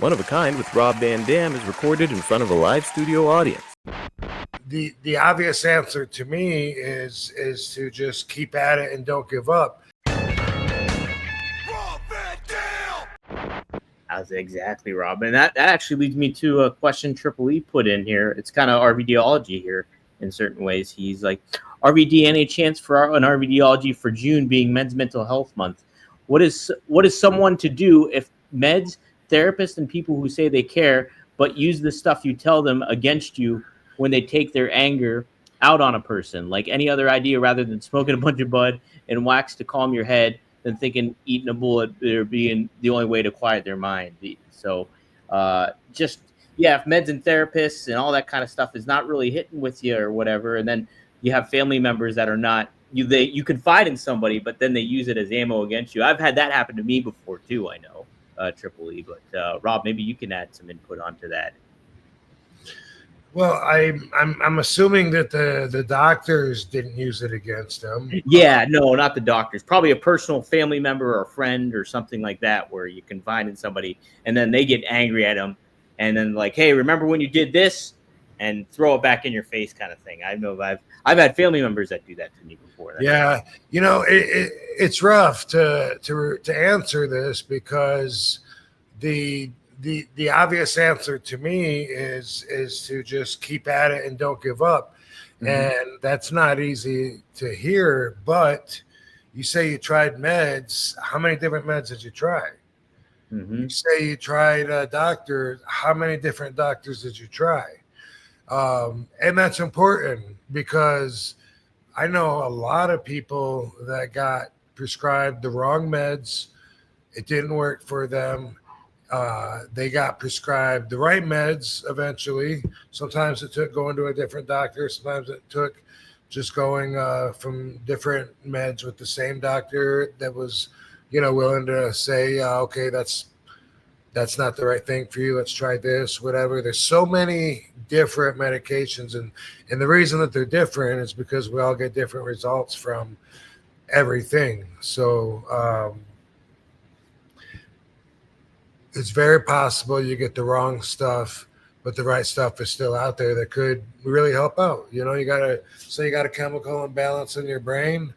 One of a Kind with Rob Van Dam is recorded in front of a live studio audience. The obvious answer to me is to just keep at it and don't give up. That's exactly, Rob. And that actually leads me to a question Triple E put in here. It's kind of RVDology here in certain ways. He's like, RVD, any chance for an RVDology for June being Men's Mental Health Month? What is someone to do if meds, therapists, and people who say they care but use the stuff you tell them against you when they take their anger out on a person? Like any other idea rather than smoking a bunch of bud and wax to calm your head than thinking eating a bullet or being the only way to quiet their mind. So if meds and therapists and all that kind of stuff is not really hitting with you or whatever, and then you have family members that are not, you confide in somebody, but then they use it as ammo against you. I've had that happen to me before too, I know, Triple E. But Rob, maybe you can add some input onto that. Well, I'm assuming that the doctors didn't use it against them. Yeah, no, not the doctors. Probably a personal family member or a friend or something like that, where you confide in somebody and then they get angry at them, and then like, hey, remember when you did this, and throw it back in your face, kind of thing. I know I've had family members that do that to me before. Yeah, it's rough to answer this because the obvious answer to me is to just keep at it and don't give up. Mm-hmm. And that's not easy to hear, but you say you tried meds. How many different meds did you try? Mm-hmm. You say you tried a doctor. How many different doctors did you try? And that's important because I know a lot of people that got prescribed the wrong meds. It didn't work for them. They got prescribed the right meds eventually. Sometimes it took going to a different doctor. Sometimes it took just going from different meds with the same doctor that was, willing to say, okay, that's not the right thing for you. Let's try this, whatever. There's so many different medications. And the reason that they're different is because we all get different results from everything. So, it's very possible you get the wrong stuff, but the right stuff is still out there that could really help out. You got a chemical imbalance in your brain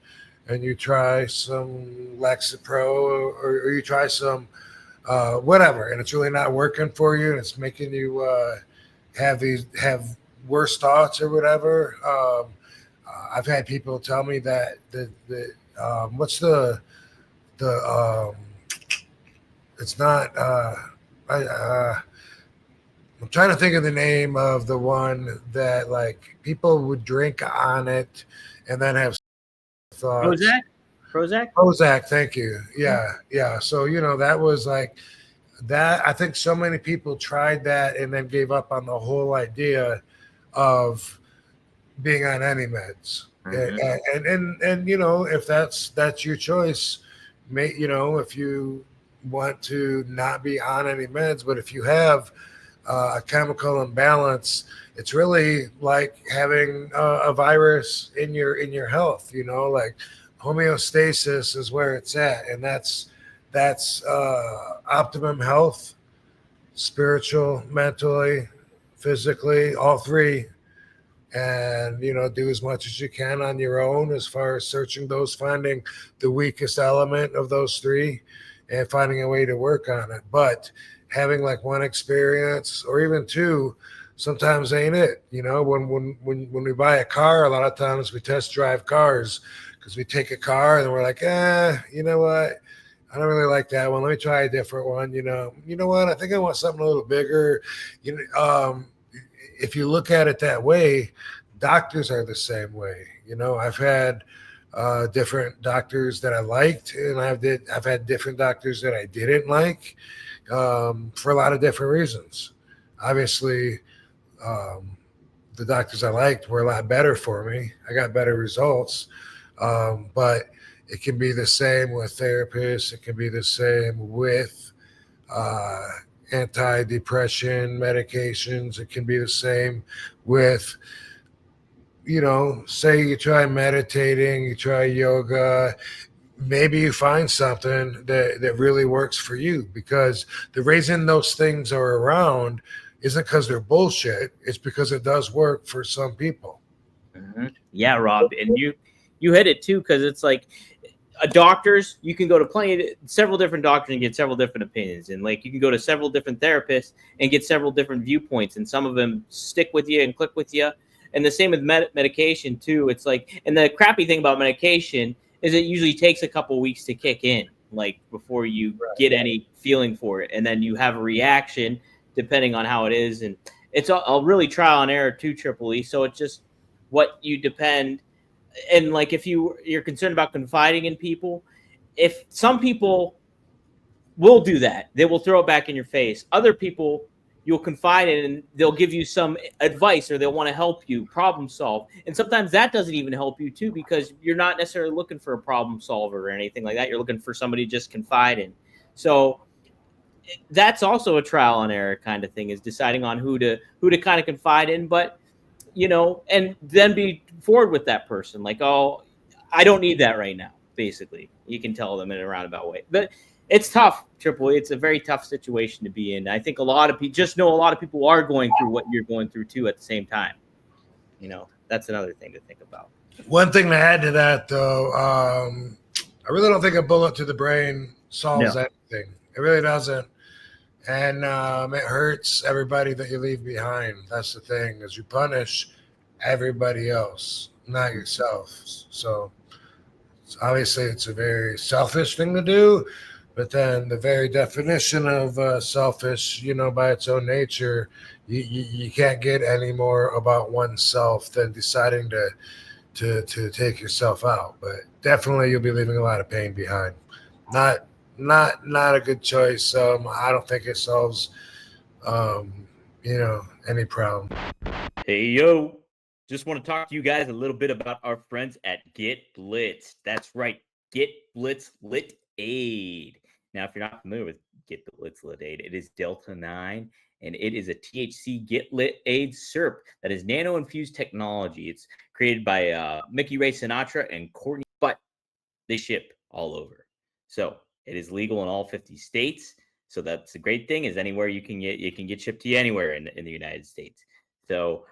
and you try some Lexapro or you try some whatever, and it's really not working for you and it's making you have worse thoughts or whatever. I've had people tell me that what's the it's not. I'm trying to think of the name of the one that like people would drink on it and then have thoughts. Prozac. Thank you. Yeah. So that was like that. I think so many people tried that and then gave up on the whole idea of being on any meds. Mm-hmm. And if that's your choice, if you want to not be on any meds, but if you have a chemical imbalance, it's really like having a virus in your health. Like homeostasis is where it's at, and that's optimum health, spiritual, mentally, physically, all three. And do as much as you can on your own as far as searching those, finding the weakest element of those three and finding a way to work on it. But having like one experience or even two sometimes ain't it. When we buy a car, a lot of times we test drive cars because we take a car and we're like, you know what? I don't really like that one. Let me try a different one. You know what? I think I want something a little bigger. If you look at it that way, doctors are the same way. I've had different doctors that I liked, and I've had different doctors that I didn't like for a lot of different reasons. Obviously, the doctors I liked were a lot better for me. I got better results, but it can be the same with therapists. It can be the same with antidepressant medications. It can be the same with say you try meditating, you try yoga, maybe you find something that really works for you, because the reason those things are around isn't because they're bullshit. It's because it does work for some people. Yeah, Rob, and you hit it too, because it's like doctors, you can go to several different doctors and get several different opinions, and like you can go to several different therapists and get several different viewpoints, and some of them stick with you and click with you. And the same with medication too. It's like, and the crappy thing about medication is it usually takes a couple weeks to kick in, like before you get any feeling for it, and then you have a reaction depending on how it is, and it's a really trial and error too, Triple E. So it's just what you depend. And like if you're concerned about confiding in people, if some people will do that, they will throw it back in your face. Other people you'll confide in and they'll give you some advice, or they'll want to help you problem solve, and sometimes that doesn't even help you too, because you're not necessarily looking for a problem solver or anything like that. You're looking for somebody to just confide in. So that's also a trial and error kind of thing, is deciding on who to kind of confide in. But and then be forward with that person. Like, oh, I don't need that right now. Basically, you can tell them in a roundabout way. But it's tough, Triple E. It's a very tough situation to be in. I think a lot of people a lot of people are going through what you're going through too at the same time. That's another thing to think about. One thing to add to that, though, I really don't think a bullet to the brain solves anything. It really doesn't. And it hurts everybody that you leave behind. That's the thing, is you punish everybody else, not yourself. So obviously it's a very selfish thing to do, but then the very definition of selfish, by its own nature, you can't get any more about oneself than deciding to take yourself out. But definitely you'll be leaving a lot of pain behind. Not a good choice. I don't think it solves any problem. Hey, yo. Just want to talk to you guys a little bit about our friends at Get Blitz. That's right, Get Blitz Lit Aid. Now, if you're not familiar with Get Blitz Lit Aid, it is Delta 9, and it is a THC Get Lit Aid syrup that is nano-infused technology. It's created by Mickey Ray Sinatra and Courtney, but they ship all over. So it is legal in all 50 states. So that's the great thing, is anywhere you can get shipped to you anywhere in the United States. So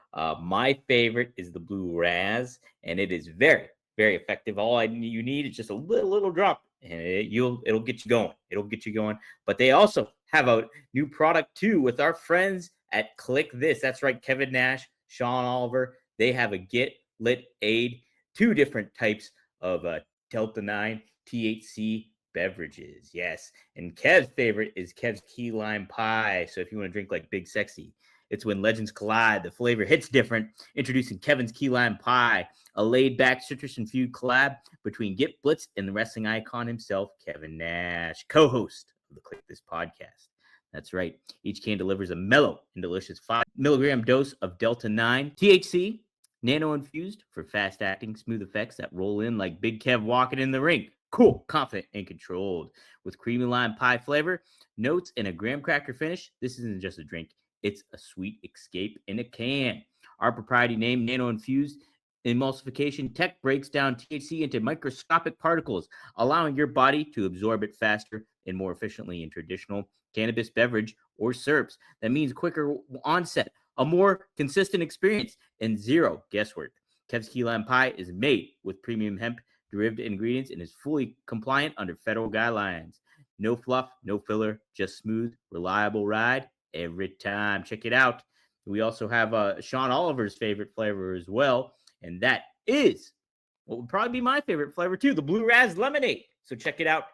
my favorite is the Blue Raz, and it is very, very effective. All you need is just a little drop, and it'll get you going. It'll get you going. But they also have a new product too with our friends at Click This. That's right, Kevin Nash, Sean Oliver. They have a Get Lit Aid, 2 different types of Delta 9 THC beverages. Yes. And Kev's favorite is Kev's Key Lime Pie. So if you want to drink like Big Sexy, it's when legends collide. The flavor hits different. Introducing Kevin's Key Lime Pie, a laid-back citrus-infused collab between Get Blitz and the wrestling icon himself, Kevin Nash, co-host of the Click This podcast. That's right. Each can delivers a mellow and delicious 5 milligram dose of Delta 9 THC, nano-infused for fast-acting, smooth effects that roll in like Big Kev walking in the ring. Cool, confident, and controlled. With creamy lime pie flavor, notes, and a graham cracker finish, this isn't just a drink. It's a sweet escape in a can. Our proprietary name, nano-infused emulsification tech, breaks down THC into microscopic particles, allowing your body to absorb it faster and more efficiently in traditional cannabis beverage or syrups. That means quicker onset, a more consistent experience, and zero guesswork. Kev's Key Lime Pie is made with premium hemp-derived ingredients and is fully compliant under federal guidelines. No fluff, no filler, just smooth, reliable ride every time. Check it out. We also have Sean Oliver's favorite flavor as well, and that is what would probably be my favorite flavor too, the Blue Raz Lemonade. So check it out.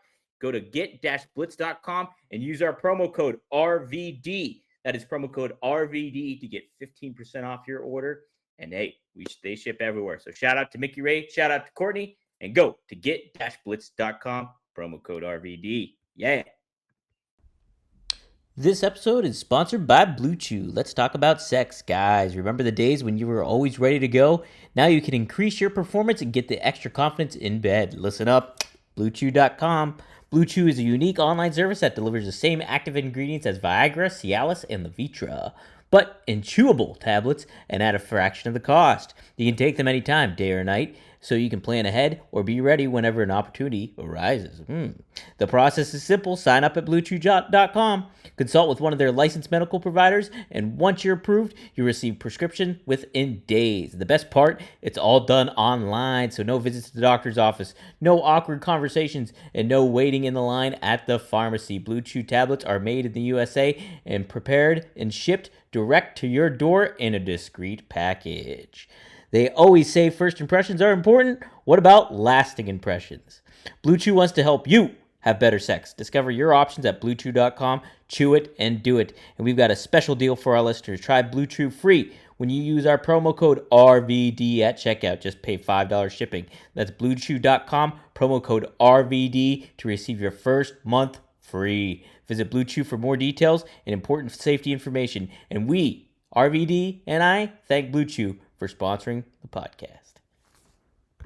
Go to get-blitz.com and use our promo code RVD. That is promo code RVD to get 15% off your order. And hey, they ship everywhere. So shout out to Mickey Ray, shout out to Courtney, and go to get-blitz.com, promo code RVD. Yeah. This episode is sponsored by Blue Chew. Let's talk about sex, guys. Remember the days when you were always ready to go? Now you can increase your performance and get the extra confidence in bed. Listen up, BlueChew.com. Blue Chew is a unique online service that delivers the same active ingredients as Viagra, Cialis, and Levitra, but in chewable tablets and at a fraction of the cost. You can take them anytime, day or night. so you can plan ahead or be ready whenever an opportunity arises. The process is simple. Sign up at bluechew.com, consult with one of their licensed medical providers, and once you're approved, you receive prescription within days. The best part, it's all done online, so no visits to the doctor's office, no awkward conversations, and no waiting in the line at the pharmacy. Blue Chew tablets are made in the USA and prepared and shipped direct to your door in a discreet package. They always say first impressions are important. What about lasting impressions? Blue Chew wants to help you have better sex. Discover your options at bluechew.com. Chew it and do it. And we've got a special deal for our listeners. Try Blue Chew free when you use our promo code RVD at checkout. Just pay $5 shipping. That's bluechew.com, promo code RVD to receive your first month free. Visit Blue Chew for more details and important safety information. And we, RVD and I, thank Blue Chew for sponsoring the podcast.